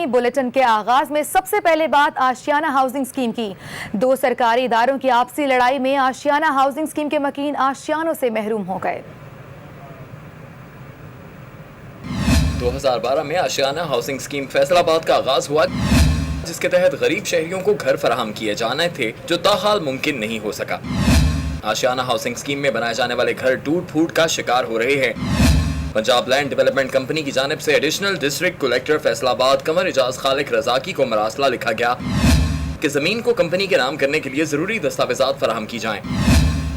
Bulletin के आगाज में सबसे पहले बात आशियाना हाउसिंग स्कीम की। दो सरकारी इदारों की आपसी लड़ाई में आशियाना हाउसिंग स्कीम के मकीन आशियानों से महरूम हो गए। 2012 में आशियाना हाउसिंग स्कीम फैसलाबाद का आगाज हुआ, जिसके तहत गरीब शहरियों को घर फराहम किए जाने थे जो ताहाल मुमकिन नहीं हो सका। आशियाना हाउसिंग स्कीम में बनाए जाने वाले घर टूट फूट का शिकार हो रहे हैं। पंजाब लैंड डेवलपमेंट कंपनी की जानिब से एडिशनल डिस्ट्रिक्ट कलेक्टर फैसलाबाद कमर इजाज खालिक रजाकी को मरासला लिखा गया कि जमीन को कंपनी के नाम करने के लिए जरूरी दस्तावेजात फराहम की जाएं।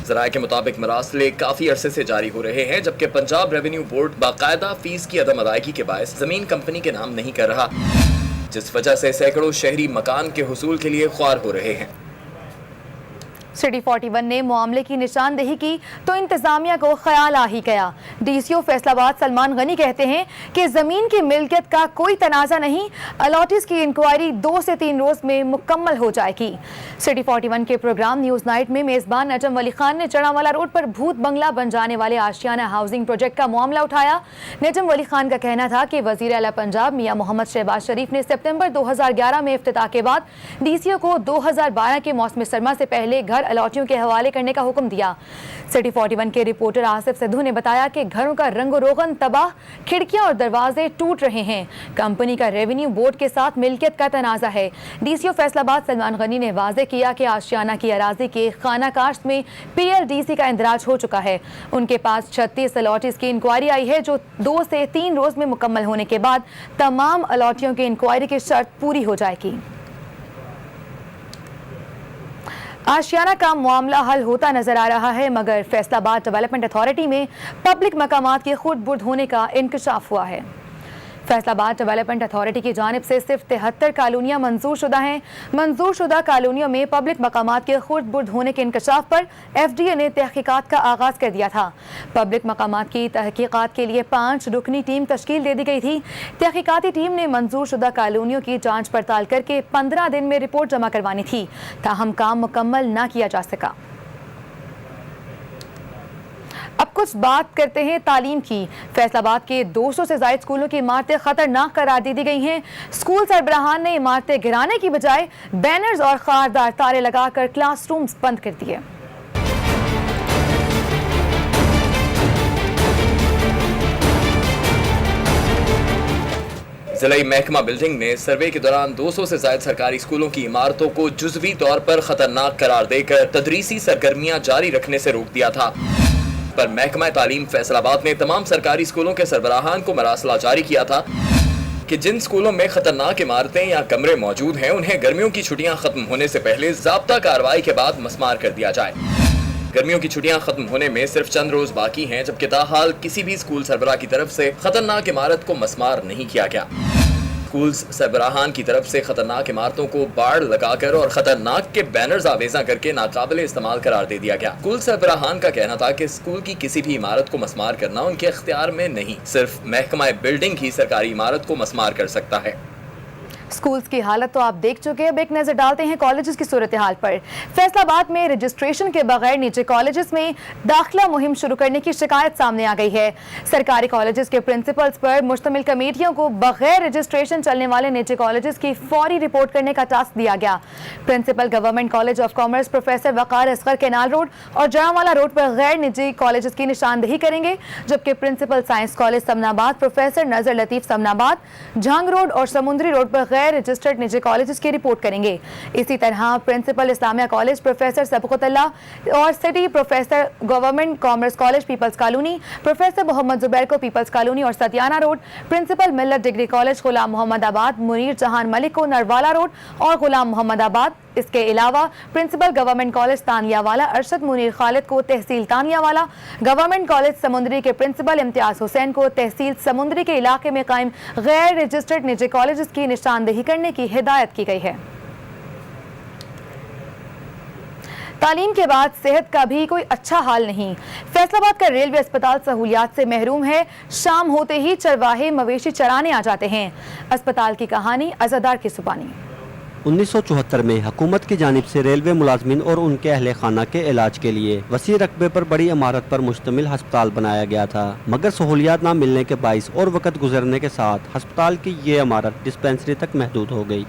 ज़राए के मुताबिक मरासले काफी अरसे से जारी हो रहे हैं, जबकि पंजाब रेवेन्यू बोर्ड बाकायदा फीस की अदम अदायगी के बायस जमीन कंपनी के नाम नहीं कर रहा, जिस वजह से सैकड़ों शहरी मकान के हुसूल के लिए ख्वार हो रहे हैं। सिटी 41 ने मामले की निशानदेही की तो इंतजामिया को ख्याल आ ही गया। डीसीओ फैसलाबाद सलमान गनी कहते हैं कि जमीन की मिल्कियत का कोई तनाज़ा नहीं, अलॉटीज की इंक्वायरी 2 से 3 रोज में मुकम्मल हो जाएगी। सिटी 41 के प्रोग्राम न्यूज़ नाइट में मेज़बान नजम वली खान ने जड़ावाला रोड पर भूत बंगला बन जाने वाले आशियाना हाउसिंग प्रोजेक्ट का मामला उठाया। नजम वली खान का कहना था कि वज़ीर आला पंजाब मियां मोहम्मद शहबाज शरीफ ने सितंबर 2011 में इफ्तिताह के बाद डीसीओ को 2012 के मौसम सरमा से पहले घर अलॉटियों के हवाले करने का हुक्म दिया। सिटी 41 के रिपोर्टर आसिफ सिद्धू ने बताया कि घरों का रंगो रोगन तबाह, खिड़कियां और दरवाजे टूट रहे हैं। कंपनी का रेवेन्यू बोर्ड के साथ मिल्कियत का तनाज़ा है। डीसीओ फैसलाबाद सलमान गनी ने वाज़े किया कि आशियाना की अराजी के खाना काश्त में पीएलडीसी का इंदराज हो चुका है। उनके पास 36 अलॉटीज की इंक्वायरी आई है, जो 2 से 3 रोज में मुकम्मल होने के बाद तमाम अलॉटियों की इंक्वायरी की शर्त पूरी हो जाएगी। आशियाना का मामला हल होता नजर आ रहा है, मगर फैसलाबाद डेवलपमेंट अथॉरिटी में पब्लिक मकामात के खुर्द बुर्द होने का इंकशाफ हुआ है। फैसलाबाद डेवलपमेंट अथॉरिटी की जानिब से सिर्फ 73 कॉलोनियाँ मंजूर शुदा हैं। मंजूर शुदा कॉलोनियों में पब्लिक मकामात के खुर्द बुर्द होने के इंकशाफ पर FDA ने तहकीकात का आगाज कर दिया था। पब्लिक मकामात की तहकीकात के लिए 5 रुकनी टीम तश्कील दे दी गई थी। तहकीकाती टीम ने मंजूर शुदा कॉलोनियों की जाँच पड़ताल करके 15 दिन में रिपोर्ट जमा करवानी थी, ताहम काम मुकम्मल न किया जा सका। अब कुछ बात करते हैं तालीम की। फैसलाबाद के 200 से ज़ायद स्कूलों की इमारतें खतरनाक करार दे दी गई हैं। स्कूल सरबराहान ने इमारतें गिराने की बजाय बैनर्स और खारदार तारे लगाकर क्लासरूम्स बंद कर दिए। जिला महकमा बिल्डिंग ने सर्वे के दौरान 200 से ज़ायद सरकारी स्कूलों की इमारतों को जुज़वी तौर पर खतरनाक करार देकर तदरीसी सरगर्मियां जारी रखने से रोक दिया था, पर महकमा तालीम फैसलाबाद ने तमाम सरकारी स्कूलों के सरबराहान को मरासला जारी किया था कि जिन स्कूलों में खतरनाक इमारतें या कमरे मौजूद हैं, उन्हें गर्मियों की छुट्टियां खत्म होने से पहले ज़ाब्ता कार्रवाई के बाद मस्मार कर दिया जाए। गर्मियों की छुट्टियां खत्म होने में सिर्फ चंद रोज बाकी हैं, जबकि ताहाल किसी भी स्कूल सरबराह की तरफ से खतरनाक इमारत को मस्मार नहीं किया गया। स्कूल सरबराहान की तरफ से खतरनाक इमारतों को बाड़ लगाकर और खतरनाक के बैनर्स आवेजा करके नाकाबिले इस्तेमाल करार दे दिया गया। स्कूल सरबराहान का कहना था कि स्कूल की किसी भी इमारत को मस्मार करना उनके इख्तियार में नहीं, सिर्फ महकमा बिल्डिंग ही सरकारी इमारत को मस्मार कर सकता है। स्कूल्स की हालत तो आप देख चुके हैं। अब एक नजर डालते हैं कॉलेजेस की सूरत हाल पर। फैसलाबाद में रजिस्ट्रेशन के बगैर निजी कॉलेजेस में दाखिला मुहिम शुरू करने की शिकायत सामने आ गई है। सरकारी कॉलेजेस के प्रिंसिपल्स पर मुश्तमिल कमेटियों को बगैर रजिस्ट्रेशन चलने वाले निजी कॉलेजेस की फौरी रिपोर्ट करने का टास्क दिया गया। Principal government college of commerce professor Waqar Asghar canal road और जड़ावाला रोड पर गैर निजी कॉलेजेस की निशानदेही करेंगे, जबकि principal science college Samanabad professor Nazar Latif Samanabad, Jhang road और समुद्री रोड पर रजिस्टर्ड निजी कॉलेजेस की रिपोर्ट करेंगे। इसी तरह प्रिंसिपल इस्लामिया कॉलेज प्रोफेसर सबकुतल्ला और city professor government commerce college people's colony, professor Mohammad Zubair को पीपल्स कॉलोनी और Satiana road, principal Millat degree college Ghulam Mohammad Abad Munir जहान मलिक को नरवाला रोड और गुलाम मोहम्मद आबाद। इसके अलावा principal government college Taniyawala Arshad Munir Khalid को तहसील तानियावाला, गवर्नमेंट कॉलेज समुंदरी के प्रिंसिपल इम्तियाज हुसैन को तहसील समुंदरी के इलाके में कायम गैर रजिस्टर्ड निजी कॉलेजेस की निशानदेही करने की हिदायत की गई है। तालीम के बाद सेहत का भी कोई अच्छा हाल नहीं। फैसलाबाद का रेलवे अस्पताल सहूलियात से महरूम है। शाम होते ही चरवाहे मवेशी चराने आ जाते हैं। अस्पताल की कहानी अज़ादार की जुबानी। 1974 में हुकूमत की जानिब से रेलवे मुलाजमीन और उनके अहले खाना के इलाज के लिए वसी रकबे पर बड़ी इमारत पर मुश्तमिल अस्पताल बनाया गया था, मगर सहूलियात न मिलने के बाइस और वक्त गुजरने के साथ अस्पताल की ये इमारत डिस्पेंसरी तक महदूद हो गई।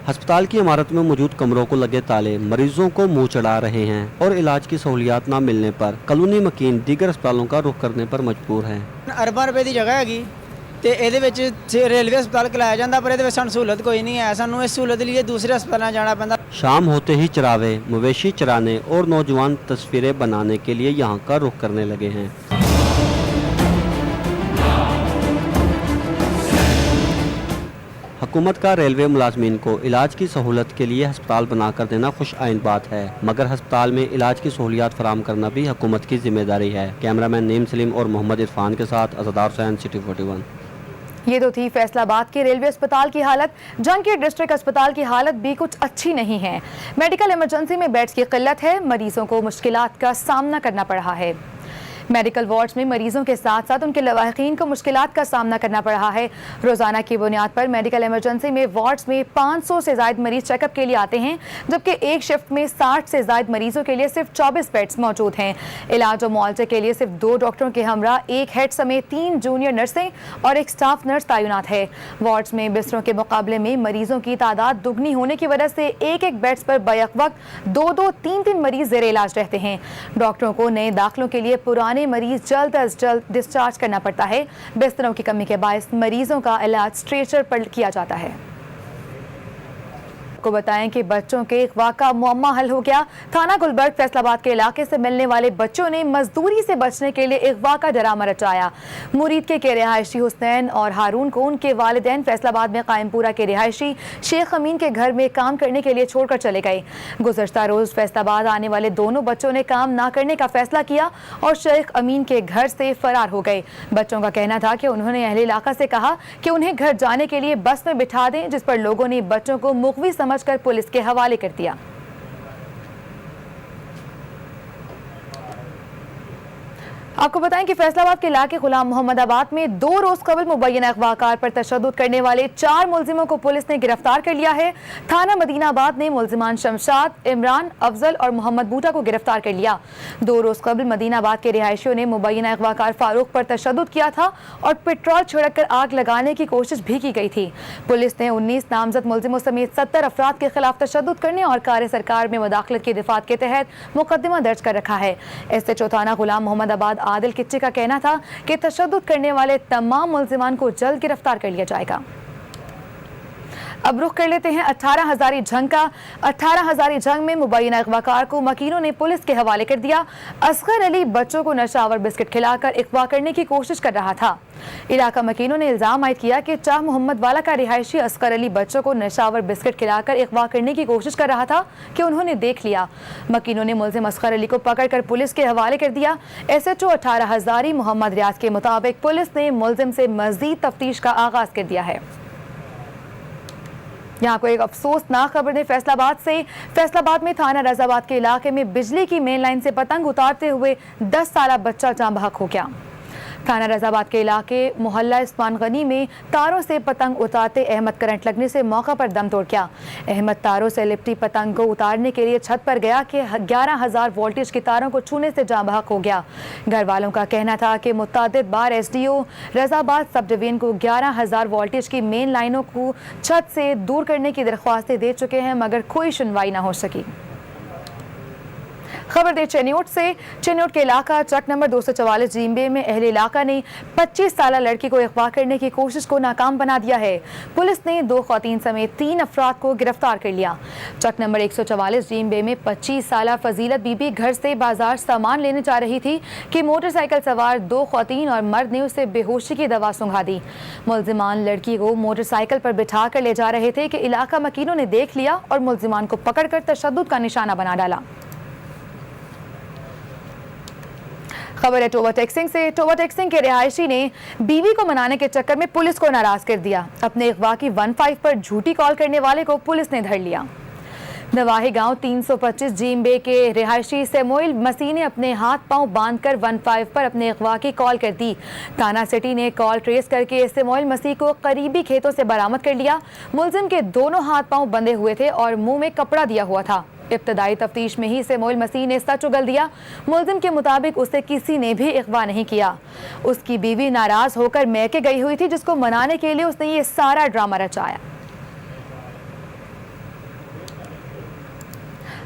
अस्पताल की इमारत में मौजूद कमरों को लगे ताले मरीजों को मुंह चढ़ा रहे हैं और इलाज की सहूलियात न मिलने पर कॉलोनी मकीन दीगर अस्पतालों का रुख करने पर मजबूर हैं। अरबां रुपए की जगह हैगी ते ਇਹਦੇ ਵਿੱਚ रेलवे अस्पताल कलाया जाता पर ਇਹਦੇ ਵਿੱਚ ਸਾਨੂੰ सहूलत कोई नहीं है, ਸਾਨੂੰ इस सहूलत लिए दूसरे अस्पताल जाना पैंदा। शाम होते ही चरावे, मवेशी चराने और नौजवान तस्वीरें बनाने के लिए यहाँ का रुख करने लगे हैं। हुकूमत का रेलवे मुलाजमीन को इलाज की सहूलत के लिए अस्पताल बनाकर देना खुश आइन बात है, मगर अस्पताल में इलाज की सहूलियात फराम करना भी हुकूमत की जिम्मेदारी है। कैमरामैन नीम सलीम और मोहम्मद इरफान के साथ अज़दार हुसैन, सिटी 41। ये तो थी फैसलाबाद के रेलवे अस्पताल की हालत। जंग के डिस्ट्रिक्ट अस्पताल की हालत भी कुछ अच्छी नहीं है। मेडिकल इमरजेंसी में बेड्स की किल्लत है, मरीजों को मुश्किलात का सामना करना पड़ रहा है। मेडिकल वार्ड्स में मरीजों के साथ साथ उनके लवाहिकीन को मुश्किलात का सामना करना पड़ रहा है। रोजाना की बुनियाद पर मेडिकल इमरजेंसी में वार्ड्स में 500 से ज्यादा मरीज चेकअप के लिए आते हैं, जबकि एक शिफ्ट में 60 से ज्यादा मरीजों के लिए सिर्फ 24 बेड्स मौजूद हैं। इलाज और मुआवजे के लिए सिर्फ 2 डॉक्टरों के हमरा, 1 हेड समेत 3 जूनियर नर्सें और 1 स्टाफ नर्स तैनात है। वार्ड्स में बिस्तरों के मुकाबले में मरीजों की तादाद दुगनी होने की वजह से एक बेड्स पर बैक वक्त 2-2, 3-3 मरीज जेर इलाज रहते हैं। डॉक्टरों को नए दाखिलों के लिए पुराने मरीज जल्द अज जल्द डिस्चार्ज करना पड़ता है। बिस्तरों की कमी के बायस मरीजों का इलाज स्ट्रेचर पर किया जाता है। को बताएं कि बच्चों के अगवा का मुअम्मा हल हो गया। थाना गुलबर्ग फैसलाबाद के इलाके से मिलने वाले बच्चों ने मजदूरी से बचने के लिए अगवा का ड्रामा रचाया। मुरीद के रिहायशी हुसैन और हारून को उनके वालिदैन फैसलाबाद में कायमपुरा के रिहायशी शेख अमीन के घर में काम करने के लिए छोड़कर चले गए। गुज़श्ता रोज फैसलाबाद आने वाले दोनों बच्चों ने काम ना करने का फैसला किया और शेख अमीन के घर से फरार हो गए। बच्चों का कहना था कि उन्होंने अहले इलाका से कहा कि उन्हें घर जाने के लिए बस में बिठा दें, जिस पर लोगों ने बच्चों को मुग़वी समझकर पुलिस के हवाले कर दिया। आपको बताएं कि फैसलाबाद के इलाके गुलाम मोहम्मदाबाद में 2 रोज कबल मुबैना अगवाकार पर तशद्दुद करने वाले 4 मुलजिमों को पुलिस ने गिरफ्तार कर लिया है। थाना मदीनाबाद ने मुलजिमान शमशाद, इमरान, अफजल और मोहम्मद बूटा को गिरफ्तार कर लिया। 2 रोज कबल मदीनाबाद के रिहायशियों ने मुबैना अगवाकार फारूक पर तशद्दुद किया था और पेट्रोल छिड़क कर आग लगाने की कोशिश भी की गई थी। पुलिस ने 19 नामजद मुलजिमों समेत 70 अफराद के खिलाफ तशद्दुद करने और कार्य सरकार में मुदाखलत की दिफात के तहत मुकदमा दर्ज कर रखा है। SHO थाना गुलाम मोहम्मदाबाद आदिल किच्ची का कहना था कि तशद्दुद करने वाले तमाम मुल्जिमान को जल्द गिरफ्तार कर लिया जाएगा। अब रुख कर लेते हैं 18 हजारी जंग का। 18 हजारी जंग में मुबैना अगवाकार को मकीनों ने पुलिस के हवाले कर दिया। असगर अली बच्चों को नशावर बिस्किट खिलाकर अगवा करने की कोशिश कर रहा था। इलाका मकीनों ने इल्जाम आयद किया कि शाह मोहम्मद वाला का रिहायशी असगर अली बच्चों को नशावर बिस्किट खिलाकर अगवा करने की कोशिश कर रहा था कि उन्होंने देख लिया। मकीनों ने मुलजिम असगर अली को पकड़कर पुलिस के हवाले कर दिया। SHO 18 हजारी मोहम्मद रियाज के मुताबिक पुलिस ने मुलजिम से मजीद तफ्तीश का आगाज कर दिया है। यहाँ को एक अफसोसनाक खबर ने फैसलाबाद से। फैसलाबाद में थाना रजाबाद के इलाके में बिजली की मेन लाइन से पतंग उतारते हुए 10 साला बच्चा जान बहक हो गया। थाना रजाबाद के इलाके मोहल्ला इस्मान गनी में तारों से पतंग उतारते अहमद करंट लगने से मौका पर दम तोड़ गया। अहमद तारों से लिपटी पतंग को उतारने के लिए छत पर गया कि 11,000 वोल्टेज की तारों को छूने से जान बहक हो गया। घर वालों का कहना था कि मुतअद्दिद बार SDO रजाबाद सब डिवीजन को 11,000 वोल्टेज की मेन लाइनों को छत से दूर करने की दरख्वास्तें दे चुके हैं, मगर कोई सुनवाई न हो सकी। खबर दे चेन्नौट से। चेन्नौट के इलाका ट्रक नंबर 244 जीम्बे में अहले इलाका ने 25 साला लड़की को अगवा करने की कोशिश को नाकाम बना दिया है। पुलिस ने 2 ख़वातीन समेत 3 अफराद को गिरफ्तार कर लिया। ट्रक नंबर 144 जीम्बे में 25 साला फजीलत बीबी घर से बाजार सामान लेने जा रही थी कि मोटरसाइकिल सवार 2 ख़वातीन और मर्द ने उसे बेहोशी की दवा सुंघा दी। मुलजिमान लड़की को मोटरसाइकिल पर बिठा कर ले जा रहे थे कि इलाका मकीनों ने देख लिया और मुलजिमान को पकड़कर तशद्दुद का निशाना बना डाला। खबर है टोबा टेक्सिंग से। टोबा टेक्सिंग के रिहायशी ने बीवी को मनाने के चक्कर में पुलिस को नाराज कर दिया। अपने अगवा की 15 पर झूठी कॉल करने वाले को पुलिस ने धर लिया। नवाही गांव 325 जीमबे के रिहायशी सेमोइल मसीह ने अपने हाथ पांव बांधकर 15 पर अपने अगवा की कॉल कर दी। थाना सिटी ने कॉल ट्रेस करके सेमोइल मसीह को करीबी खेतों से बरामद कर लिया। मुलजिम के दोनों हाथ पांव बंधे हुए थे और मुंह में कपड़ा दिया हुआ था। इब्तदाई तफ्तीश में ही सेमोइल मसीह ने सच उगल दिया। मुलजिम के मुताबिक उसे किसी ने भी अगवा नहीं किया। उसकी बीवी नाराज होकर मैके गई हुई थी, जिसको मनाने के लिए उसने ये सारा ड्रामा रचाया।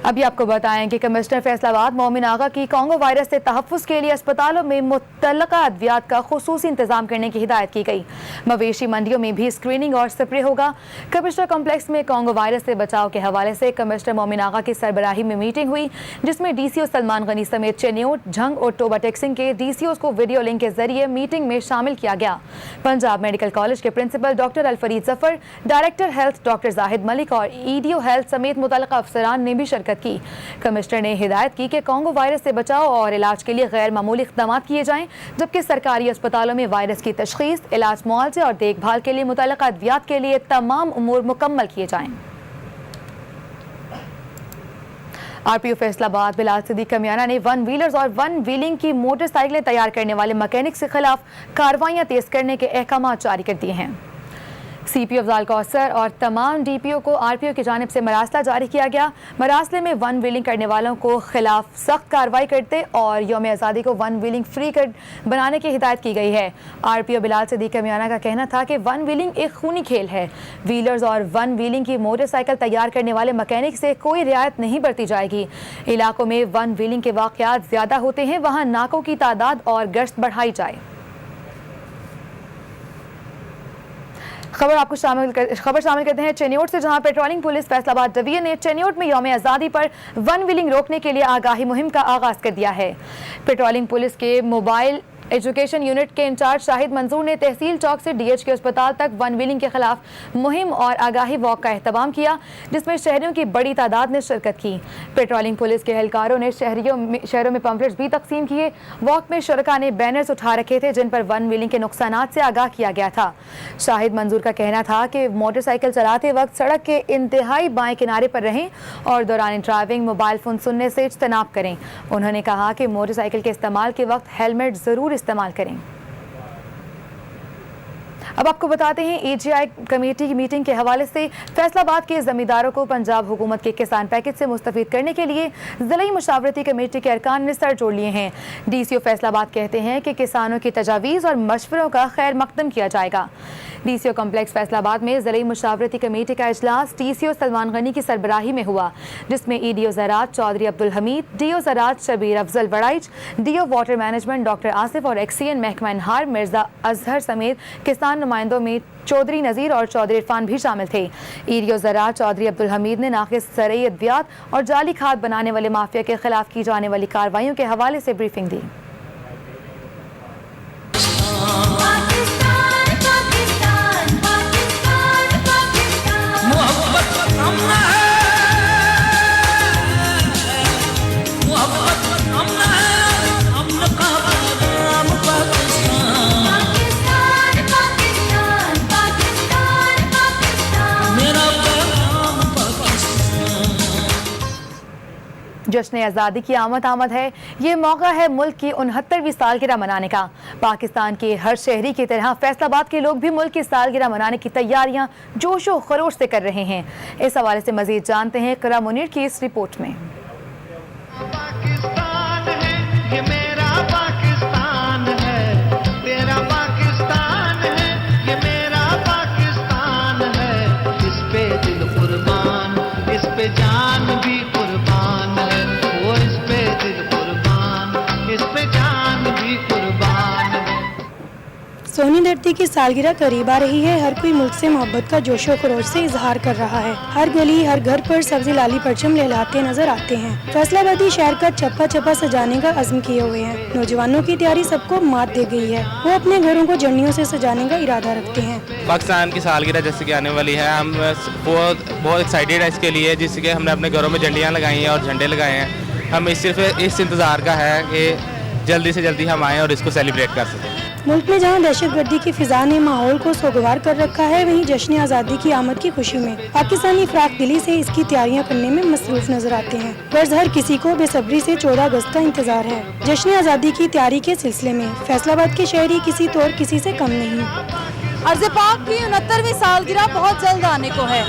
अभी आपको बताएं कि कमिश्नर फैसलाबाद मोमिन आगा की कांगो वायरस से तहफ़्फ़ुज़ के लिए अस्पतालों में मुतल्लका अद्वियात का खुसूसी इंतजाम करने की हिदायत की गई। मवेशी मंडियों में भी स्क्रीनिंग और स्प्रे होगा। कमिश्नर कॉम्प्लेक्स में कांगो वायरस से बचाव के हवाले से कमिश्नर मोमिन आगा की सरबराही में मीटिंग हुई, जिसमें DCO सलमान गनी समेत चेन्योट, झंग और टोबा टेक्सिंग के DCOs को वीडियो लिंक के जरिए मीटिंग में शामिल किया गया। पंजाब मेडिकल कॉलेज के principal doctor Alfareed Zafar, director health doctor Zahid Malik और EDO हेल्थ समेत मुतल्लका अफसरान ने भी शिरकत की। कमिश्नर ने हिदायत की कि कांगो वायरस से बचाव और इलाज के लिए गैर मामूली इक़दाम किए जाएं, जबकि सरकारी अस्पतालों में वायरस की तशख़ीस, इलाज, मुआवजे और देखभाल के लिए मुतल्लका अद्वियात के लिए तमाम उमूर मुकम्मल किए जाएं। RPO फैसलाबाद बिलाल सिद्दीक कमियाना ने वन व्हीलर्स और वन व्हीलिंग की मोटरसाइकिलें तैयार करने वाले मैकेनिक्स के खिलाफ कार्रवाइयां तेज करने के अहकाम जारी कर दिए हैं। CP अफजाल कौसर और तमाम DPO को RPO की जानिब से मरासला जारी किया गया। मरासले में वन व्हीलिंग करने वालों को खिलाफ सख्त कार्रवाई करते और यौम आज़ादी को वन व्हीलिंग फ्री कर बनाने की हिदायत की गई है। RPO बिलाल सिद्दीक कमियाना का कहना था कि वन व्हीलिंग एक खूनी खेल है। व्हीलर्स और वन व्हीलिंग की मोटरसाइकिल तैयार करने वाले मैकेनिक से कोई रियायत नहीं बरती जाएगी। इलाकों में वन व्हीलिंग के वाक़यात ज़्यादा होते हैं, वहाँ नाकों की तादाद और गश्त बढ़ाई जाए। खबर शामिल करते हैं चेन्योट से, जहां पेट्रोलिंग पुलिस फैसलाबाद डिवीजन ने चेन्योट में यौम आज़ादी पर वन व्हीलिंग रोकने के लिए आगाही मुहिम का आगाज कर दिया है। पेट्रोलिंग पुलिस के मोबाइल एजुकेशन यूनिट के इंचार्ज शाहिद मंजूर ने तहसील चौक से DHQ अस्पताल तक वन व्हीलिंग के खिलाफ मुहिम और आगाही वॉक का एहतमाम किया, जिसमें शहरियों की बड़ी तादाद ने शिरकत की। पेट्रोलिंग पुलिस के एहलकारों ने शहरों में पम्फलेट्स भी तकसीम किए। वॉक में शुरका ने बैनर्स उठा रखे थे, जिन पर वन व्हीलिंग के नुकसानात से आगाह किया गया था। शाहिद मंजूर का कहना था कि मोटरसाइकिल चलाते वक्त सड़क के इंतहाई बाएं किनारे पर रहें और दौरान ड्राइविंग मोबाइल फ़ोन सुनने से इज्तनाब करें। उन्होंने कहा कि मोटरसाइकिल के इस्तेमाल के वक्त हेलमेट ज़रूर इस्तेमाल करें। अब आपको बताते हैं AGI कमेटी की मीटिंग के हवाले से फैसलाबाद के जमींदारों को पंजाब हुकूमत के किसान पैकेज से मुस्तफीद करने के लिए ज़िला मुशावरती कमेटी के अरकान ने सर जोड़ लिए हैं। DCO फैसलाबाद कहते हैं कि किसानों की तजावीज़ और मशवरों का खैर मकदम किया जाएगा। DCO कॉम्प्लेक्स फैसलाबाद में ज़िला मुशावरती कमेटी का इजलास TCO सलमान गनी की सरबराही में हुआ, जिसमें EDO ज़राअत चौधरी अब्दुल हमीद, DO ज़राअत Shabbir Afzal Waraich, DO water management doctor Asif और XCN महकमा इनहार मिर्ज़ा अजहर समेत किसान नुमाइंदों में चौधरी नज़ीर और चौधरी इरफान भी शामिल थे। EDO ज़राअत चौधरी अब्दुल हमीद ने नाक़िस ज़रई अद्वियात और जाली खाद बनाने वाले माफिया के खिलाफ की जाने वाली कार्रवाइयों के हवाले से ब्रीफिंग दी। जश्न आज़ादी की आमद है। ये मौका है मुल्क की 69वीं सालगिरह मनाने का। पाकिस्तान के हर शहरी की तरह फैसलाबाद के लोग भी मुल्क की सालगिरह मनाने की तैयारियां जोशो खरोश से कर रहे हैं। इस हवाले से मजीद जानते हैं क़रा मुनीर की इस रिपोर्ट में। पाकिस्तान है, ये मेरा पाकिस्तान है, तेरा पाकिस्तान है, ये मेरा पाकिस्तान है। इस पे दिल कुर्बान, इस पे जान भी कुर्बान है। वो इस पे दिल कुर्बान, इस पे जान भी कुर्बान है। सोनी धरती की सालगिरह करीब आ रही है। हर कोई मुल्क से मोहब्बत का जोशो खरोश से इजहार कर रहा है। हर गली हर घर पर सब्जी लाली परचम लहराते नजर आते हैं। फैसलाबादी शहर का चप्पा चप्पा सजाने का अज़्म किए हुए हैं। नौजवानों की तैयारी सबको मात दे गई है। वो अपने घरों को झंडियों से सजाने का इरादा रखते हैं। पाकिस्तान की सालगिरह जैसे कि आने वाली है, हम बहुत एक्साइटेड है इसके लिए, जिसके हमने अपने घरों में झंडियाँ लगाई हैं और झंडे लगाए हैं। हम सिर्फ इस इंतज़ार का है कि जल्दी से जल्दी हम आएँ और इसको सेलिब्रेट कर सकें। मुल्क में जहां दहशतगर्दी की फिजा ने माहौल को सोगवार कर रखा है, वहीं जश्न आज़ादी की आमद की खुशी में पाकिस्तानी फराख दिली से इसकी तैयारियां करने में मसरूफ नजर आते हैं। गर्ज हर किसी को बेसब्री से 14 अगस्त का इंतजार है। जश्न आज़ादी की तैयारी के सिलसिले में फैसलाबाद के शहरी किसी तौर किसी से कम नहीं। अर्ज़ पाक की 69वीं सालगिरह बहुत जल्द आने को है।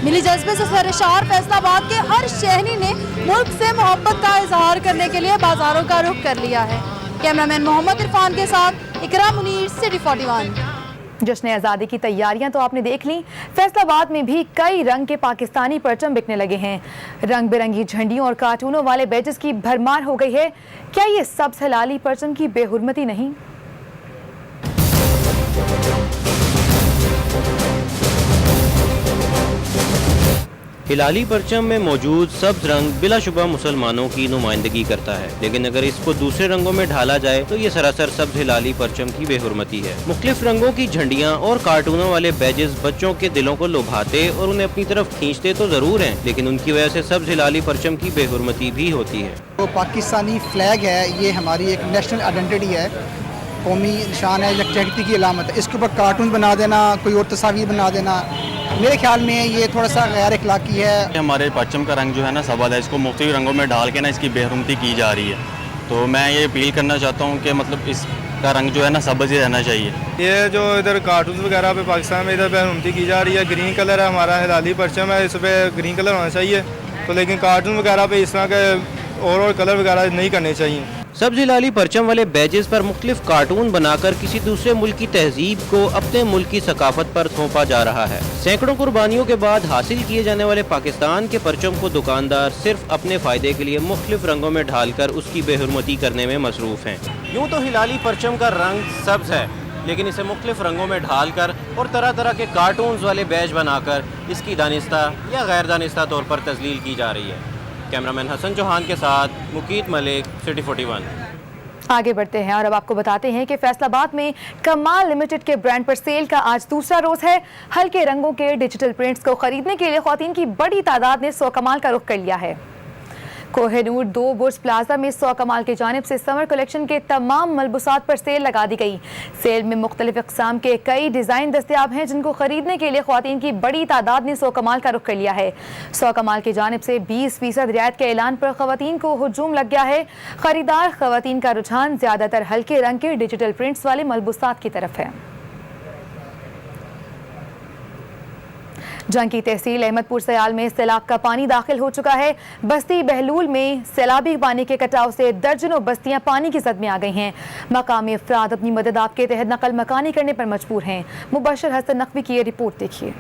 मिली जज्बे से सरशार फैसलाबाद के हर शहरी ने मुल्क से मोहब्बत का इजहार करने के लिए बाजारों का रुख कर लिया है। कैमरामैन मोहम्मद इरफान के साथ इकरा मुनीर, सिटी 41। जश्न आज़ादी की तैयारियां तो आपने देख ली। फैसलाबाद में भी कई रंग के पाकिस्तानी परचम बिकने लगे हैं। रंग बिरंगी झंडियों और कार्टूनों वाले बैजेस की भरमार हो गई है। क्या ये सब हिलाली परचम की बेहुरमती नहीं? हिलाली परचम में मौजूद सब्ज रंग बिलाशुबा मुसलमानों की नुमाइंदगी करता है, लेकिन अगर इसको दूसरे रंगों में ढाला जाए तो ये सरासर सब्ज हिलाली परचम की बेहुरमती है। मुख्तलिफ रंगों की झंडियाँ और कार्टूनों वाले बैजेस बच्चों के दिलों को लुभाते और उन्हें अपनी तरफ खींचते तो जरूर हैं, लेकिन उनकी वजह से सब्ज हिलाली परचम की बेहुरमती भी होती है। तो पाकिस्तानी फ्लैग है, ये हमारी एक नेशनल आइडेंटिटी है, कौमी निशान है, यकजहती की अलामत है। इसके ऊपर कार्टून बना देना, कोई और तस्वीर बना देना, मेरे ख्याल में ये थोड़ा सा गैर अखलाकी है। हमारे परचम का रंग जो है ना सवाल है, इसको मुख्तलिफ रंगों में डाल के ना इसकी बेहुरमती की जा रही है। तो मैं ये अपील करना चाहता हूँ कि मतलब इसका रंग जो है ना सब्ज़ ही रहना चाहिए। ये जो इधर कार्टून वगैरह पे पाकिस्तान में इधर बेहुरमती की जा रही है। ग्रीन कलर है हमारा हिलाली परचम है, इस पर ग्रीन कलर होना चाहिए। तो लेकिन कार्टून वगैरह पे इस तरह के और कलर वगैरह नहीं करने चाहिए। सब्ज हिलाली परचम वाले बैजेस पर मुख्तलिफ कार्टून बनाकर किसी दूसरे मुल्क की तहजीब को अपने मुल्क की सकाफत पर थोपा जा रहा है। सैकड़ों कुर्बानियों के बाद हासिल किए जाने वाले पाकिस्तान के परचम को दुकानदार सिर्फ अपने फायदे के लिए मुख्तलिफ रंगों में ढालकर उसकी बेहुरमती करने में मसरूफ हैं। यूँ तो हिलाली परचम का रंग सब्ज है, लेकिन इसे मुख्तलिफ रंगों में ढालकर और तरह तरह के कार्टून्स वाले बैज बनाकर इसकी दानिस्ता या गैर दानिस्ता तौर पर तजलील की जा रही है। कैमरामैन हसन चौहान के साथ मुकीत मलिक, सिटी 41। आगे बढ़ते हैं और अब आपको बताते हैं कि फैसलाबाद में कमाल लिमिटेड के ब्रांड पर सेल का आज दूसरा रोज है। हल्के रंगों के डिजिटल प्रिंट्स को खरीदने के लिए ख्वातीन की बड़ी तादाद ने 100 कमाल का रुख कर लिया है। कोहिनूर 2 बुर्ज प्लाजा में 100 कमाल की जानिब से समर कलेक्शन के तमाम मलबूसात पर सेल लगा दी गई। सेल में मुख्तलिफ अक़साम के कई डिज़ाइन दस्तियाब हैं, जिनको खरीदने के लिए ख्वातीन की बड़ी तादाद ने 100 कमाल का रुख कर लिया है। 100 कमाल की जानिब से 20% रियायत के ऐलान पर ख्वातीन को हुजूम लग गया है। खरीदार ख्वातीन का रुझान ज़्यादातर हल्के रंग के डिजिटल प्रिंट्स वाले मलबूसात की तरफ है। जंग की तहसील अहमदपुर सयाल में सैलाब का पानी दाखिल हो चुका है। बस्ती बहलूल में सैलाबी पानी के कटाव से दर्जनों बस्तियां पानी की जद में आ गई हैं। मकामी अफराद अपनी मदद आपके तहत नकल मकानी करने पर मजबूर हैं। मुबशर हसन नकवी की ये रिपोर्ट देखिए।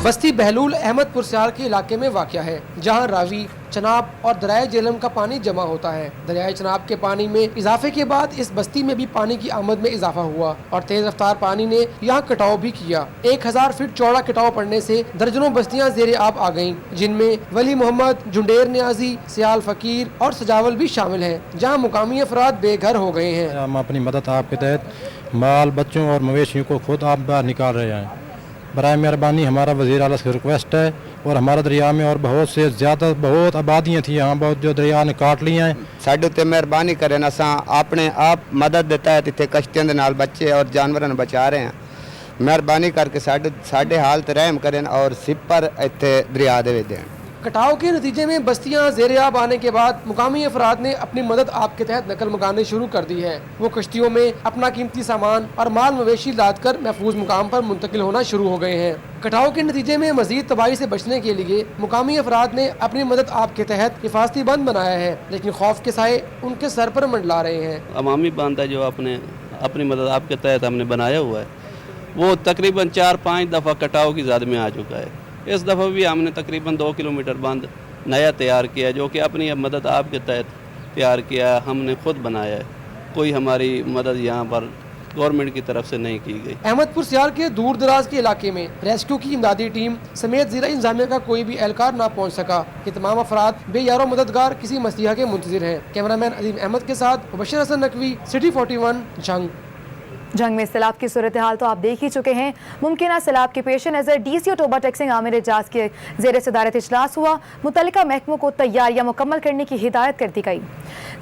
बस्ती बहलूल अहमदपुर सयाल के इलाके में वाक़या है, जहां रावी, चनाब और दरियाए जेहलम का पानी जमा होता है। दरियाए चनाब के पानी में इजाफे के बाद इस बस्ती में भी पानी की आमद में इजाफा हुआ और तेज रफ्तार पानी ने यहाँ कटाव भी किया। 1000 फीट चौड़ा कटाव पड़ने से दर्जनों बस्तियाँ जेर आब आ गयी, जिनमें वली मोहम्मद, जुंडेर न्याजी, सियाल फकीर और सजावल भी शामिल है, जहाँ मुकामी अफराद बेघर हो गए हैं। हम अपनी मदद आपके तहत माल, बच्चों और मवेशियों को खुद आप बाहर निकाल रहे हैं। बराए मेहरबानी हमारा वज़ीर आला से रिक्वेस्ट है, और हमारा दरिया में और बहुत से ज़्यादा बहुत आबादियाँ थी यहाँ, बहुत जो दरिया ने काट ली हैं। साढ़े उत्ते मेहरबानी करें, असा अपने आप मदद देता है, इतने कश्तियों के नाल बच्चे और जानवरों ने बचा रहे हैं। मेहरबानी करके साढ़े हालत रहम करें और सिपर इतने दरिया दे दें। कटाव के नतीजे में बस्तियां ज़ेर-ए-आब आने के बाद मुकामी अफराद ने अपनी मदद आपके तहत नकल मकानी शुरू कर दी है। वो कश्तियों में अपना कीमती सामान और माल मवेशी लाद कर महफूज मुकाम पर मुंतकिल होना शुरू हो गए हैं। कटाव के नतीजे में मजीद तबाही से बचने के लिए मुकामी अफराद ने अपनी मदद आपके तहत हिफाजती बंद बनाया है, लेकिन खौफ के साए उनके सर पर मंडला रहे हैं। अवामी बांधा जो अपनी मदद आपके तहत हमने बनाया हुआ है, वो तकरीबन 4-5 दफ़ा कटाव की ज़द में आ चुका है। इस दफ़ा भी हमने तकरीबन 2 किलोमीटर बांध नया तैयार किया है, जो कि अपनी मदद आपके तहत तैयार किया है, हमने खुद बनाया है। कोई हमारी मदद यहाँ पर गवर्नमेंट की तरफ से नहीं की गई। अहमदपुर सयाल के दूर दराज के इलाके में रेस्क्यू की इमदादी टीम समेत जिला इंतजामिया का कोई भी एहलकार ना पहुँच सका। ये तमाम अफराद बेयारो मददगार किसी मसीहा के मुंतजिर हैं। कैमरामैन अजीम अहमद के साथ मुबशर हसन नकवी, सिटी 41, जंग। जंग में सैलाब की सूरत हाल तो आप देख ही चुके हैं। मुमकिन सैलाब के पेश नज़र DCO टोबा टैक्सिंग आमिर एजाज के ज़ेर सदारत इजलास हुआ। मुतल्लिका महकमों को तैयारियां मुकम्मल करने की हिदायत कर दी गई।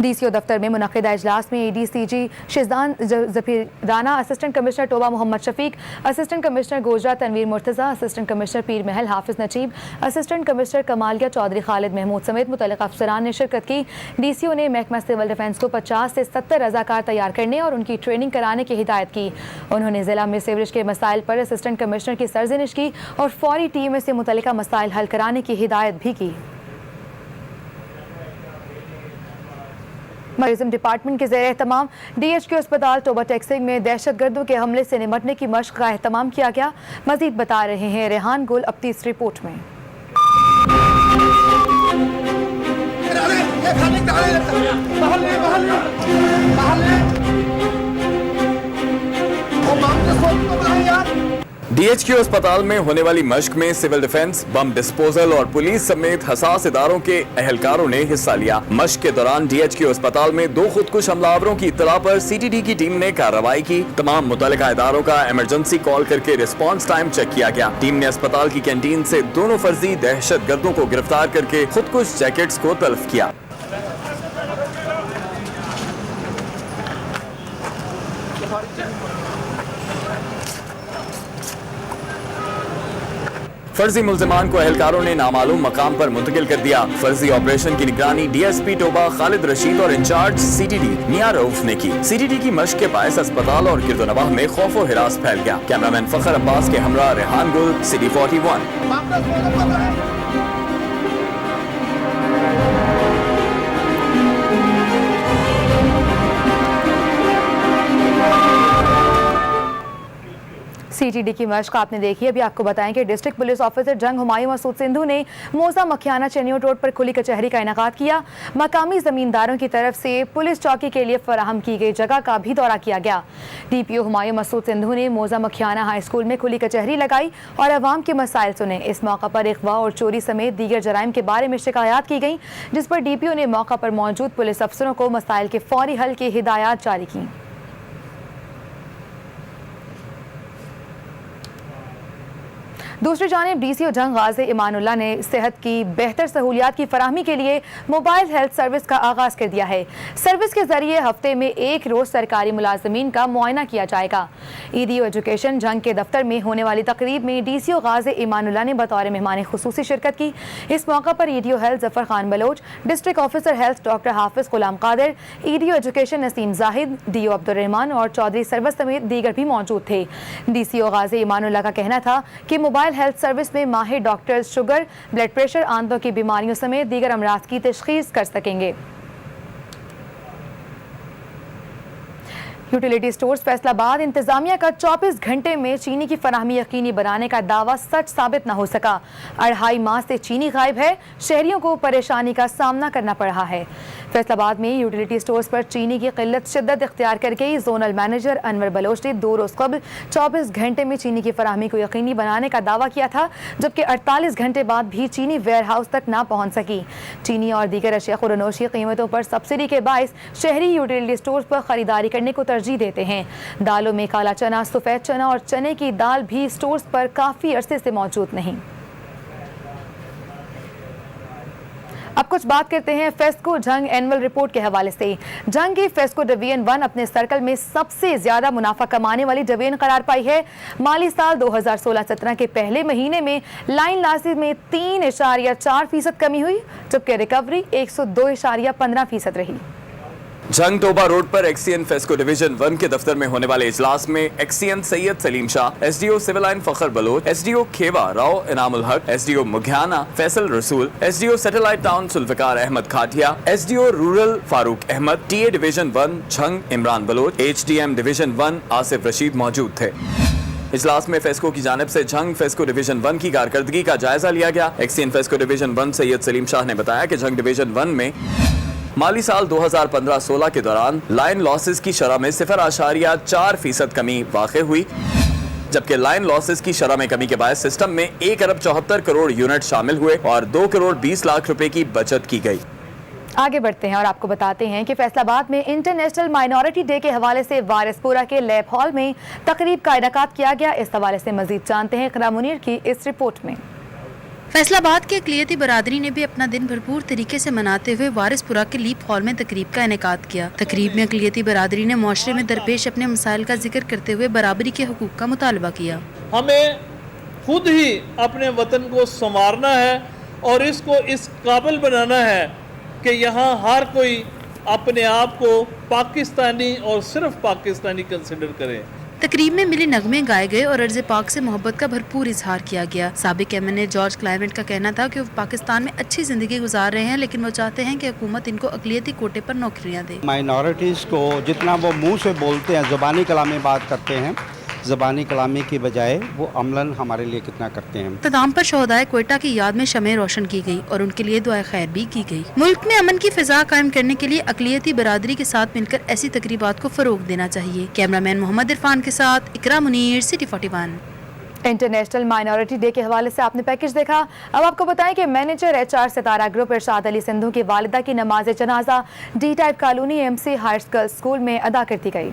DCO दफ्तर में मुनक़िदा इजलास में ADCG शिजदान ज़फ़ीराना, assistant commissioner Toba Mohammad Shafiq, assistant commissioner Gojra Tanveer Murtaza, assistant commissioner Pir Mahal Hafiz Najeeb, assistant commissioner Kamalia Chaudhry Khalid Mahmood समेत मुतल्लिका अफसरान ने शिरकत की। DCO ने महकमा सिविल डिफेंस को 50 से 70 रज़ाकार तैयार करने और उनकी ट्रेनिंग कराने की हिदायत की। उन्होंने जिला में सीवरेज के मसाइल पर असिस्टेंट कमिश्नर की सरजनिश की और फौरी टीम से मुतल्लिका मसाइल हल कराने की हिदायत भी की। टूरिज्म डिपार्टमेंट के ज़ेर एहतमाम DHQ अस्पताल टोबा टैक्सिंग में दहशतगर्दों के हमले से निपटने की मशक़ का एहतमाम किया गया। मज़ीद बता रहे हैं रेहान गुल अपनी इस रिपोर्ट में। DHQ अस्पताल में होने वाली मश्क में सिविल डिफेंस, बम डिस्पोजल और पुलिस समेत हसास इदारों के अहलकारों ने हिस्सा लिया। मश्क के दौरान DHQ अस्पताल में 2 खुदकुश हमलावरों की इत्तला पर CTD की टीम ने कार्रवाई की। तमाम मुतल्लिका इदारों का इमरजेंसी कॉल करके रिस्पांस टाइम चेक किया गया। टीम ने अस्पताल की कैंटीन से दोनों फर्जी दहशतगर्दों को गिरफ्तार करके खुदकुश जैकेट्स को तल्फ किया। फर्जी मुल्जिमान को अहलकारों ने नामालूम मकाम पर मुंतकिल कर दिया। फर्जी ऑपरेशन की निगरानी DSP टोबा खालिद रशीद और इंचार्ज CTD मियां रऊफ ने की। CTD की मशक के बायस अस्पताल और गिरदोनवाह में खौफ व हिरास फैल गया। कैमरामैन फखर अब्बास के हमरा रेहान गुल, City 41। CTD की मशक आपने देखी। अभी आपको बताएं कि डिस्ट्रिक्ट पुलिस ऑफिसर जंग हुमायूं मसूद सिंधु ने मोजा मखियाना चनियोट रोड पर खुली कचहरी का इनेकाद किया। मकामी जमींदारों की तरफ से पुलिस चौकी के लिए फराहम की गई जगह का भी दौरा किया गया। DPO हुमायूं मसूद सिंधु ने मोजा मखियाना हाई स्कूल में खुली कचहरी लगाई और अवाम के मसाइल सुने। इस मौका पर अगवा और चोरी समेत दीगर जराइम के बारे में शिकायत की गई, जिस पर DPO ने मौका पर मौजूद पुलिस अफसरों को मसाइल के फौरी हल की हिदायत जारी की। दूसरी जानिब DCO जंग गाजी इमानुल्लाह ने सेहत की बेहतर सहूलियात की फराहमी के लिए मोबाइल हेल्थ सर्विस का आगाज़ कर दिया है। सर्विस के जरिए हफ्ते में 1 रोज़ सरकारी मुलाजमीन का मुआयना किया जाएगा। EDO एजुकेशन जंग के दफ्तर में होने वाली तकरीब में DCO गाजी इमानुल्लाह ने बतौर मेहमान खुसूसी शिरकत की। इस मौका पर EDO health Zafar Khan Baloch, district officer health doctor Hafiz Ghulam Qadir, EDO education Naseem Zahid, DO Abdur Rehman और चौधरी सरवत समेत दीगर भी मौजूद थे। DCO गाजी इमानुल्लाह का कहना था कि मोबाइल हेल्थ सर्विस में माहिर डॉक्टर्स शुगर, ब्लड प्रेशर, आंतों की बीमारियों समेत दीगर अमराज की तशखीस कर सकेंगे। यूटिलिटी स्टोर्स फैसलाबाद इंतजामिया का 24 घंटे में चीनी की फराहमी यकीनी बनाने का दावा सच साबित न हो सका। 2.5 माह से चीनी गायब है, शहरियों को परेशानी का सामना करना पड़ रहा है। फैसलाबाद में यूटिलिटी स्टोर्स पर चीनी की किल्लत शिद्दत इख्तियार करके जोनल मैनेजर अनवर बलोच ने 2 रोज़ कबल 24 घंटे में चीनी की फराहमी को यकीनी बनाने का दावा किया था, जबकि 48 घंटे बाद भी चीनी वेयर हाउस तक ना पहुँच सकी। चीनी और दीगर अशिया खुरनोश की कीमतों पर सब्सिडी के बायस शहरी यूटिलिटी स्टोर्स पर खरीदारी करने को तरजीह देते हैं। दालों में काला चना, सफ़ेद चना और चने की दाल भी स्टोर्स पर काफ़ी अरसे से मौजूद नहीं। अब कुछ बात करते हैं फेस्को जंग एनुअल रिपोर्ट के हवाले से। जंग की फेस्को डिवीजन 1 अपने सर्कल में सबसे ज्यादा मुनाफा कमाने वाली डिवीजन करार पाई है। माली साल 2016-17 के पहले महीने में लाइन लॉसेस में 3.4% कमी हुई, जबकि रिकवरी 102.15% रही। जंग टोबा रोड पर एक्सीएन फेस्को डिवीजन 1 के दफ्तर में होने वाले इजलास में XEN Syed Salim Shah, SDO civil line Fakhar Baloch, SDO Khewa Rao Inamul Haq, SDO मुघियाना Faisal Rasool, SDO satellite town Zulfiqar Ahmad Khatia, SDO rural Farooq Ahmad, TA division 1 Jhang Imran Baloch, HDM division 1 Asif Rashid मौजूद थे। इजलास में फेस्को की जानिब से जंग फेस्को डिवीजन 1 की कारकर्दगी का जायजा लिया गया। एक्सीएन फेस्को डिवीजन 1 सैयद सलीम शाह ने बताया कि जंग डिवीजन 1 में माली साल 2015-16 के दौरान लाइन लॉसेस की शरह में 0.4% कमी वाक़ हुई, जबकि लाइन लॉसेस की शरह में कमी के बाद सिस्टम में 1 अरब 74 करोड़ यूनिट शामिल हुए और 2 करोड़ 20 लाख रुपए की बचत की गई। आगे बढ़ते हैं और आपको बताते हैं कि फैसलाबाद में इंटरनेशनल माइनॉरिटी डे के हवाले से वारिसपुरा के लैब हॉल में तकरीब का इनेकाद किया गया। इस हवाले से मजीद जानते हैं इकरा मुनीर की इस रिपोर्ट में। फैसलाबाद के अक़लियती बरादरी ने भी अपना दिन भरपूर तरीके से मनाते हुए वारिसपुरा के लीप हॉल में तकरीब का इनेकाद किया। तकरीब में अक़लियती बरादरी ने मुआशरे में दरपेश अपने मसाइल का जिक्र करते हुए बराबरी के हुकूक का मुतालबा किया। हमें खुद ही अपने वतन को संवारना है और इसको इस काबिल बनाना है कि यहाँ हर कोई अपने आप को पाकिस्तानी और सिर्फ पाकिस्तानी कंसिडर करे। तकरीब में मिली नगमे गाए गए और अर्ज़ पाक से मोहब्बत का भरपूर इजहार किया गया। साबिक एमएनए जॉर्ज क्लाइमेट का कहना था कि वो पाकिस्तान में अच्छी जिंदगी गुजार रहे हैं, लेकिन वो चाहते हैं कि हुकूमत इनको अक़लियती कोटे पर नौकरियां दे। माइनॉरिटीज़ को जितना वो मुंह से बोलते हैं, ज़बानी कलामी बात करते हैं, ज़बानी कलामी की बजाय वो अमलन हमारे लिए कितना करते हैं। इख्तिताम पर शोहदाए क्वेटा की याद में शमें रोशन की गई और उनके लिए दुआ खैर भी की गई। मुल्क में अमन की फिजा कायम करने के लिए अक़लियती बरादरी के साथ मिलकर ऐसी तकरीबात को फरोग देना चाहिए। कैमरामैन मोहम्मद इरफान के साथ Iqra Munir, city 41। International minority day के हवाले से आपने पैकेज देखा। अब आपको बताएं कि manager HR Sitara group Irshad Ali Sindhu की वालिदा की नमाज जनाजा D type colony MC higher girls school में अदा कर दी गई।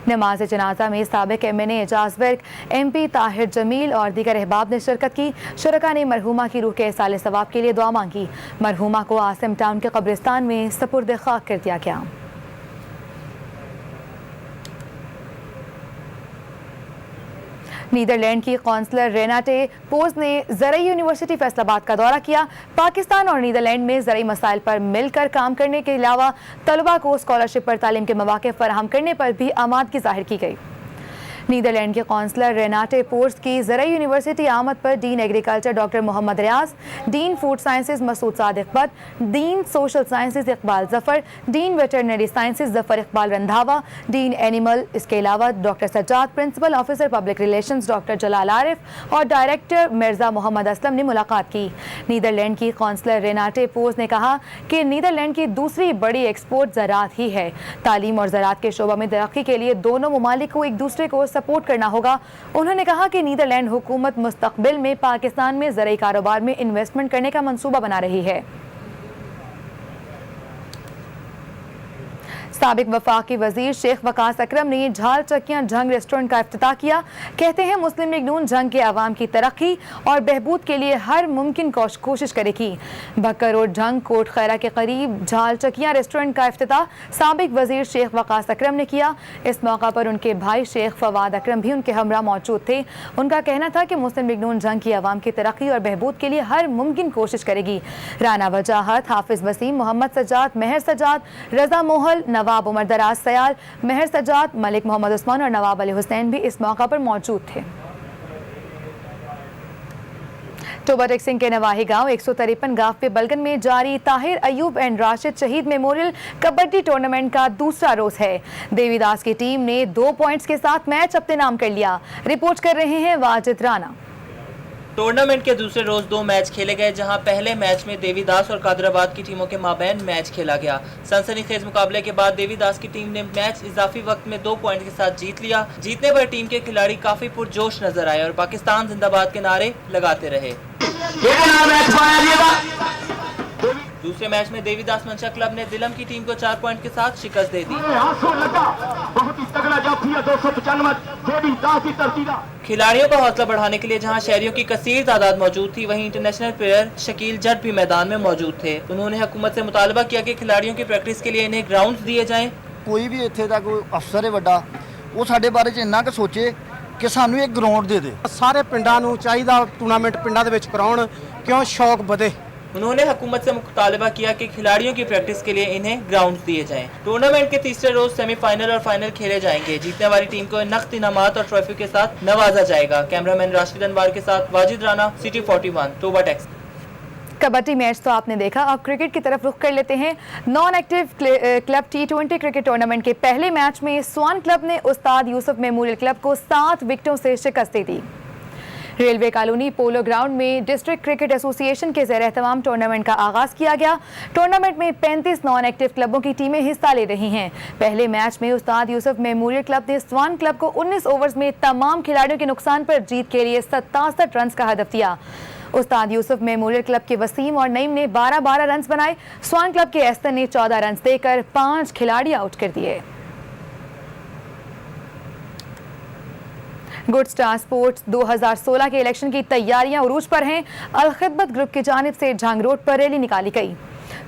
नमाज जनाजा में साबिक MNA एजाज वर्क, MP ताहिर जमील और दीगर अहबाब ने शिरकत की। शुरका ने मरहूमा की रूह के इसाले सवाब के लिए दुआ मांगी। मरहूमा को आसिम टाउन के कब्रिस्तान में सपुर्द खाक कर दिया गया। नीदरलैंड की कौंसलर रेनाटे पोज ने ज़रई यूनिवर्सिटी फैसलाबाद का दौरा किया। पाकिस्तान और नीदरलैंड में ज़रई मसाइल पर मिलकर काम करने के अलावा तलबा को स्कॉलरशिप पर तालीम के मौके फराहम करने पर भी आमादगी जाहिर की गई। नीदरलैंड के कौंसलर रेनाटे पोर्स की ज़रई यूनिवर्सिटी आमद पर dean agriculture doctor Mohammad Riaz, dean food sciences Masood Sadiq Butt, dean social sciences Iqbal Zafar, dean veterinary sciences Zafar Iqbal Randhawa, dean animal, इसके अलावा doctor Sajjad, principal officer public relations doctor Jalal Arif और डायरेक्टर मिर्ज़ा मोहम्मद असलम ने मुलाकात की। नीदरलैंड की कौंसलर रेनाटे पोर्स ने कहा कि नीदरलैंड की दूसरी बड़ी एक्सपोर्ट ज़राअत ही है। तालीम और ज़राअत के शोबा में तरक्की के लिए दोनों ममालिक को एक दूसरे को सपोर्ट करना होगा। उन्होंने कहा कि नीदरलैंड हुकूमत मुस्तकबिल में पाकिस्तान में ज़रई कारोबार में इन्वेस्टमेंट करने का मंसूबा बना रही है। साबिक वफाकी वजीर शेख वकास अकरम ने झाल चक्कियां जंग रेस्टोरेंट का इफ्तिताह किया। कहते हैं मुस्लिम लीग नून जंग के अवाम की तरक्की और बहबूद के लिए हर मुमकिन कोशिश करेगी। बकर रोड जंग कोट खैरा के करीब झाल चक्कियां रेस्टोरेंट का इफ्तिताह साबिक वजीर शेख वकास अकरम ने किया। इस मौका पर उनके भाई शेख फवाद अकरम भी उनके हमरा मौजूद थे। उनका कहना था कि मुस्लिम लीग नून जंग की अवाम की तरक्की और बहबूद के लिए हर मुमकिन कोशिश करेगी। राना वजाहत, हाफिज वसीम, मोहम्मद सज्जाद, मेहर सज्जाद, रजा मोहल, नवाब उमर दराज सयाल, मेहर सज्जाद, मलिक मोहम्मद उस्मान और नवाब अली हुसैन भी इस मौका पर मौजूद थे। टोबा टेक्सिंग के नवाही गांव 153 गांव पे बलगन में जारी ताहिर अयूब एंड राशिद शहीद मेमोरियल कबड्डी टूर्नामेंट का दूसरा रोज है। देवीदास की टीम ने 2 पॉइंट्स के साथ मैच अपने नाम कर लिया। रिपोर्ट कर रहे हैं वाजिद राना। टूर्नामेंट के दूसरे रोज 2 मैच खेले गए, जहां पहले मैच में देवीदास और कादराबाद की टीमों के माबैन मैच खेला गया। सनसनीखेज मुकाबले के बाद देवीदास की टीम ने मैच इजाफी वक्त में 2 पॉइंट के साथ जीत लिया। जीतने पर टीम के खिलाड़ी काफी पुरजोश नजर आए और पाकिस्तान जिंदाबाद के नारे लगाते रहे। दूसरे मैच में देवीदास मंशा क्लब ने दिलम की टीम को 4 पॉइंट के साथ शिकस्त दे दी। खिलाड़ियों का हौसला बढ़ाने के लिए जहां शहरियों की कसीर तादाद मौजूद थी, वहीं इंटरनेशनल प्लेयर शकील जट भी मैदान में मौजूद थे। उन्होंने हुकूमत से मुतालबा किया कि खिलाड़ियों की प्रैक्टिस के लिए इन्हें ग्राउंड दिए जाएं। कोई भी इत्थे दा कोई अफसर है वड्डा, वो साडे बारे च इन्ना क सोचे कि सानू एक ग्राउंड दे दे। सारे पिंडां नूं चाहीदा टूर्नामेंट पिंडां दे विच कराउण, क्यों शौक बधे। उन्होंने हुकूमत से मुतालबा किया कि खिलाड़ियों की प्रैक्टिस के लिए इन्हें ग्राउंड दिए जाएं। टूर्नामेंट के तीसरे रोज सेमीफाइनल और फाइनल खेले जाएंगे। जीतने वाली टीम को नकद इनामात और ट्रॉफी के साथ नवाजा जाएगा। कैमरामैन राशिद अनवार के साथ वाजिद राना, सिटी 41, टोबा टेक्स। कबड्डी मैच तो आपने देखा, अब क्रिकेट की तरफ रुख कर लेते हैं। Non active club T20 cricket tournament के पहले मैच में स्वान क्लब ने उस्ताद यूसुफ मेमोरियल क्लब को 7 विकेटों से शिकस्त दे दी। रेलवे कॉलोनी पोलो ग्राउंड में डिस्ट्रिक्ट क्रिकेट एसोसिएशन के ज़ेर एहतमाम टूर्नामेंट का आगाज़ किया गया। टूर्नामेंट में 35 नॉन एक्टिव क्लबों की टीमें हिस्सा ले रही हैं। पहले मैच में उस्ताद यूसुफ मेमोरियल क्लब ने स्वान क्लब को 19 ओवर्स में तमाम खिलाड़ियों के नुकसान पर जीत के लिए 67 रन का हदफ दिया। उस्ताद यूसुफ मेमोरियल क्लब के वसीम और नईम ने 12-12 रन बनाए। स्वान क्लब के एस्तर ने 14 रन देकर 5 खिलाड़ी आउट कर दिए। गुड्स ट्रांसपोर्ट 2016 के इलेक्शन की तैयारियां उरूज पर हैं। अल खिदमत ग्रुप की जानिब से जंग रोड पर रैली निकाली गई।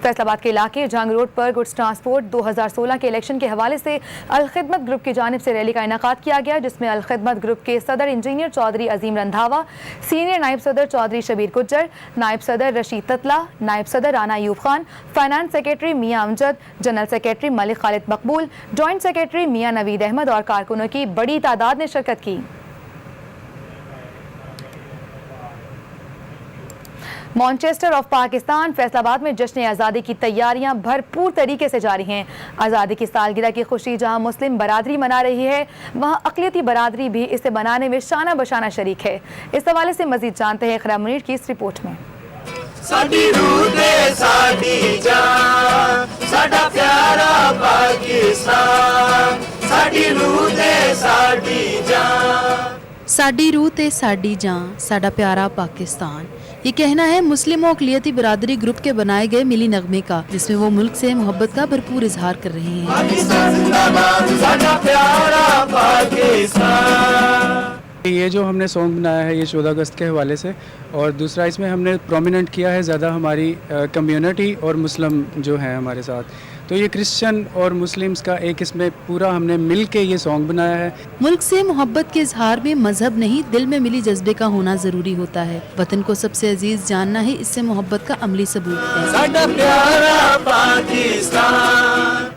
फैसलाबाद के इलाके जंग रोड पर गुड्स ट्रांसपोर्ट 2016 के इलेक्शन के हवाले से अल खिदमत ग्रुप की जानिब से रैली का इनेकाद किया गया, जिसमें अल खिदमत ग्रुप के सदर इंजीनियर चौधरी अजीम रंधावा, सीनियर नायब सदर चौधरी शबीर गुज्जर, नायब सदर रशीद ततला, नायब सदर राना अयूब खान, फाइनेंस सेक्रेटरी मियां अमजद, जनरल सेक्रेटरी मलिक खालिद मकबूल, जॉइंट सेक्रेटरी मियां नवीद अहमद और कारकुनों की बड़ी तादाद ने शिरकत की। मैनचेस्टर ऑफ पाकिस्तान फैसलाबाद में जश्न आज़ादी की तैयारियां भरपूर तरीके से जारी हैं। आज़ादी की सालगिरह की खुशी जहां मुस्लिम बरादरी मना रही है, वहां अक़लियती बरादरी भी इसे मनाने में शाना बशाना शरीक है। इस हवाले से मजीद जानते हैं इकराम मुनीर की इस रिपोर्ट में। साडी रूह दे साडी जान साडा प्यारा पाकिस्तान, साडी रूह दे साडी जान, साडी रूह ते साडी जान साडा प्यारा पाकिस्तान, ये कहना है मुस्लिम और अक़लियती बरादरी ग्रुप के बनाए गए मिली नगमे का, जिसमें वो मुल्क से मोहब्बत का भरपूर इजहार कर रहे हैं। पाकिस्तान जिंदाबाद साडा प्यारा पाकिस्तान। ये जो हमने सॉन्ग बनाया है ये 14 अगस्त के हवाले से, और दूसरा इसमें हमने प्रोमिनेंट किया है ज़्यादा हमारी कम्युनिटी और मुस्लिम जो हैं हमारे साथ, तो ये क्रिश्चियन और मुस्लिम्स का एक इसमें पूरा हमने मिल के ये सॉन्ग बनाया है। मुल्क से मोहब्बत के इजहार में मजहब नहीं, दिल में मिली जज्बे का होना जरूरी होता है। वतन को सबसे अजीज जानना ही इससे मोहब्बत का अमली सबूत है। साडा प्यारा पाकिस्तान।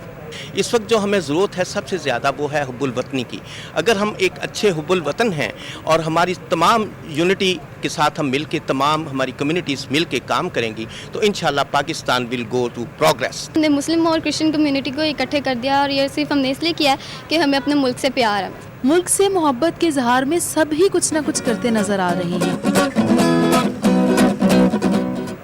इस वक्त जो हमें ज़रूरत है सबसे ज़्यादा वो है हुब्बुल वतनी की। अगर हम एक अच्छे हुब्बुल वतन हैं और हमारी तमाम यूनिटी के साथ हम मिल के तमाम हमारी कम्युनिटीज़ मिल के काम करेंगी तो इंशाल्लाह Pakistan will go to progress. हमने मुस्लिम और क्रिश्चियन कम्युनिटी को इकट्ठे कर दिया और ये सिर्फ हमने इसलिए किया कि हमें अपने मुल्क से प्यार है। मुल्क से मोहब्बत के इजहार में सभी कुछ न कुछ करते नजर आ रहे हैं।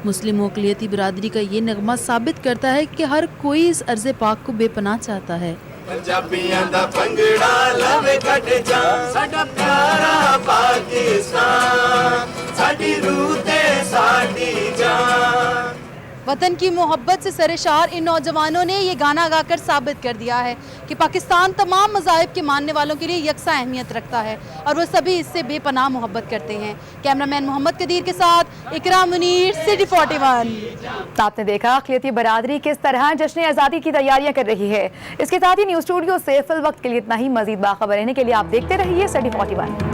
मुस्लिम और अक़लियती बरादरी का ये नगमा साबित करता है कि हर कोई इस अर्ज़े पाक को बेपनाह चाहता है। पंजाबियां दा भंगड़ा लवे कट जा साडा प्यारा पाकिस्तान, साडी रूह ते साडी जान। वतन की मोहब्बत से सरेशार इन नौजवानों ने ये गाना गाकर साबित कर दिया है कि पाकिस्तान तमाम मज़ाहिब के मानने वालों के लिए यकसा अहमियत रखता है और वो सभी इससे बेपनाह मोहब्बत करते हैं। कैमरामैन मोहम्मद कदीर के साथ इकराम मुनीर, सिटी 41। आपने देखा अक़लियती बरादरी किस तरह जश्न आज़ादी की तैयारियां कर रही है। इसके साथ ही न्यूज़ स्टूडियो से फिल वक्त के लिए इतना ही। मजीद बाखबर रहने के लिए आप देखते रहिए सिटी 41।